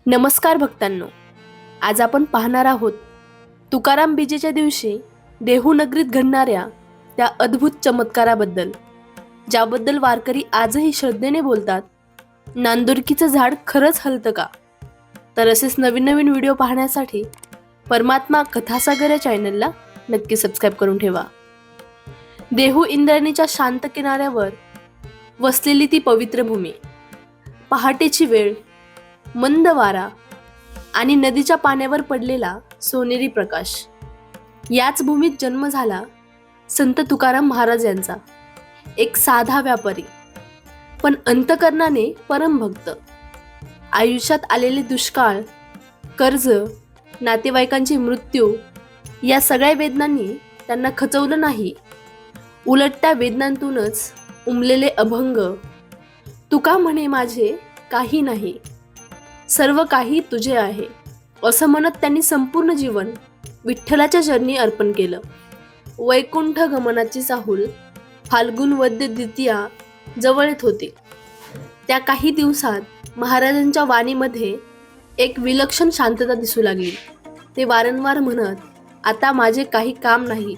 नमस्कार भक्तांनो, आज आपण पाहणार आहोत तुकाराम बीजेच्या दिवशी देहू नगरीत घडणाऱ्या त्या अद्भुत चमत्काराबद्दल, ज्याबद्दल वारकरी आजही श्रद्धेने बोलतात. नांदुरकीचं झाड खरंच हलतं का? तर असेच नवीन नवीन व्हिडिओ पाहण्यासाठी परमात्मा कथासागर या चॅनलला नक्की सबस्क्राईब करून ठेवा. देहू इंद्रायणीच्या शांत किनाऱ्यावर वसलेली ती पवित्र भूमी, पहाटेची वेळ, मंद वारा आणि नदीच्या पाण्यावर पडलेला सोनेरी प्रकाश. याच भूमीत जन्म झाला संत तुकाराम महाराज यांचा. एक साधा व्यापारी, पण अंतकरणाने परमभक्त. आयुष्यात आलेले दुष्काळ, कर्ज, नातेवाईकांचे मृत्यू या सगळ्या वेदनांनी त्यांना खचवलं नाही. उलट त्या वेदनांतूनच उमलेले अभंग, तुका म्हणे माझे काही नाही, सर्व काही तुझे आहे, असं म्हणत त्यांनी संपूर्ण जीवन विठ्ठलाच्या चरणी अर्पण केलं. वैकुंठ गमनाची चाहूल फाल्गुन वद्य द्वितीया जवळ येत होती. त्या काही दिवसात महाराजांच्या वाणीमध्ये एक विलक्षण शांतता दिसू लागली. ते वारंवार म्हणत, आता माझे काही काम नाही,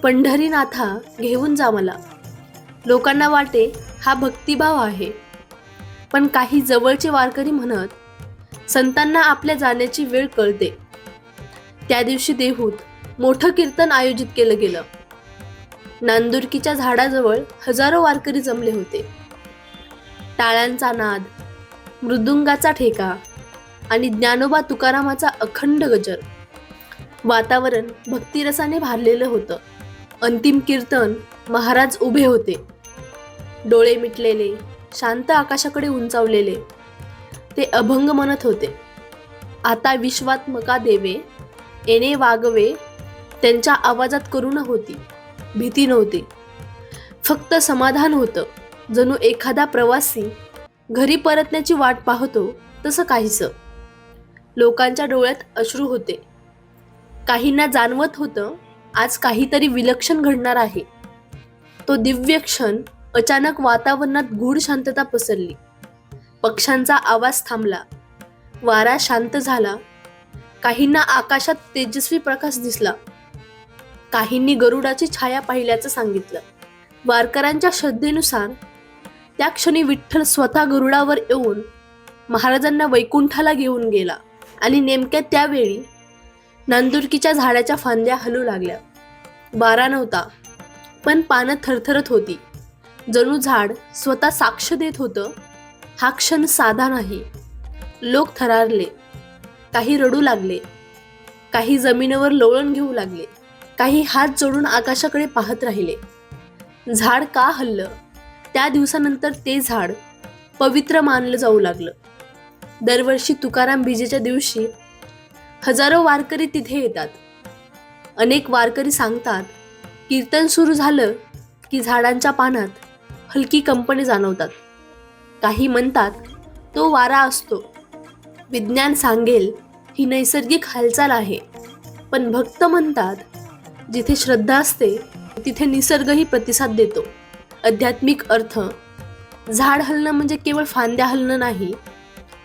पंढरीनाथा घेऊन जा मला. लोकांना वाटे हा भक्तिभाव आहे, पण काही जवळचे वारकरी म्हणत, संतांना आपल्या जाण्याची वेळ कळते. त्या दिवशी देहूत मोठं कीर्तन आयोजित केलं गेलं. नांदुरकीच्या झाडाजवळ हजारो वारकरी जमले होते. टाळ्यांचा नाद, मृदुंगाचा ठेका आणि ज्ञानोबा तुकारामाचा अखंड गजर. वातावरण भक्तिरसाने भारलेलं होतं. अंतिम कीर्तन महाराज उभे होते, डोळे मिटलेले, शांत आकाशाकडे उंचावलेले. ते अभंग म्हणत होते. आता विश्वात्मका देवे येणे वागवे. त्यांच्या आवाजात करुणा होती, भीती नव्हती, फक्त समाधान होतं. जणू एखादा प्रवासी घरी परतण्याची वाट पाहतो तसं काहीसं. लोकांच्या डोळ्यात अश्रू होते. काहींना जाणवत होतं आज काहीतरी विलक्षण घडणार आहे. तो दिव्य क्षण अचानक वातावरणात गूढ शांतता पसरली. पक्ष्यांचा आवाज थांबला, वारा शांत झाला. काहींना आकाशात तेजस्वी प्रकाश दिसला. काहींनी गरुडाची छाया पाहिल्याचं सांगितलं. वारकऱ्यांच्या श्रद्धेनुसार त्या क्षणी विठ्ठल स्वतः गरुडावर येऊन महाराजांना वैकुंठाला घेऊन गेला. आणि नेमक्या त्यावेळी नांदुरकीच्या झाडाच्या फांद्या हलू लागल्या. वारा नव्हता, पण पानं थरथरत होती. जणू झाड स्वतः साक्ष देत होतं, हा क्षण साधा नाही. लोक थरारले, काही रडू लागले, काही जमिनीवर लोळण घेऊ लागले, काही हात जोडून आकाशाकडे पाहत राहिले. झाड का हललं? त्या दिवसानंतर ते झाड पवित्र मानलं जाऊ लागलं. दरवर्षी तुकाराम बीजेच्या दिवशी हजारो वारकरी तिथे येतात. अनेक वारकरी सांगतात, कीर्तन सुरू झालं की झाडांच्या पानात हलकी कंपनी जाणवतात. काही म्हणतात तो वारा असतो. विज्ञान सांगेल ही नैसर्गिक हालचाल आहे. पण भक्त म्हणतात जिथे श्रद्धा असते तिथे निसर्गही प्रतिसाद देतो. आध्यात्मिक अर्थ, झाड हलणं म्हणजे केवळ फांद्या हलणं नाही,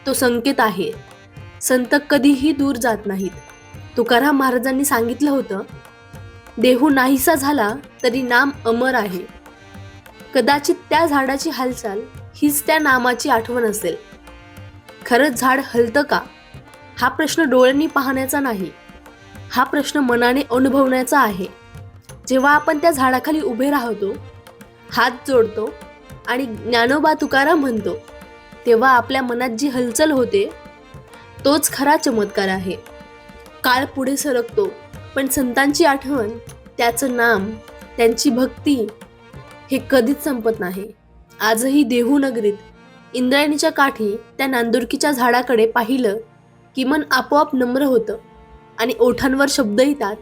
तो संकेत आहे. संत कधीही दूर जात नाहीत. तुकाराम महाराजांनी सांगितलं होतं, देहू नाहीसा झाला तरी नाम अमर आहे. कदाचित त्या झाडाची हालचाल हीच त्या नामाची आठवण असेल. खरंच झाड हलतं का? हा प्रश्न डोळ्यांनी पाहण्याचा नाही, हा प्रश्न मनाने अनुभवण्याचा आहे. जेव्हा आपण त्या झाडाखाली उभे राहतो, हात जोडतो आणि ज्ञानोबा तुकाराम म्हणतो, तेव्हा आपल्या मनात जी हलचल होते तोच खरा चमत्कार आहे. काळ पुढे सरकतो, पण संतांची आठवण, त्याचं नाम, त्यांची भक्ती हे कधीच संपत नाही. आजही देहू नगरीत इंद्रायणीच्या काठी त्या नांदुरकीच्या झाडाकडे पाहिलं की मन आपोआप नम्र होतं आणि ओठांवर शब्द येतात,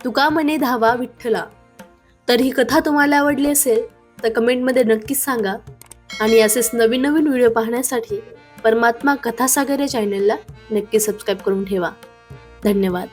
तुका म्हणे धावा विठ्ठला. तर ही कथा तुम्हाला आवडली असेल तर कमेंटमध्ये नक्कीच सांगा. आणि असेच नवीन नवीन व्हिडिओ पाहण्यासाठी परमात्मा कथासागर या चॅनलला नक्की सबस्क्राईब करून ठेवा. धन्यवाद.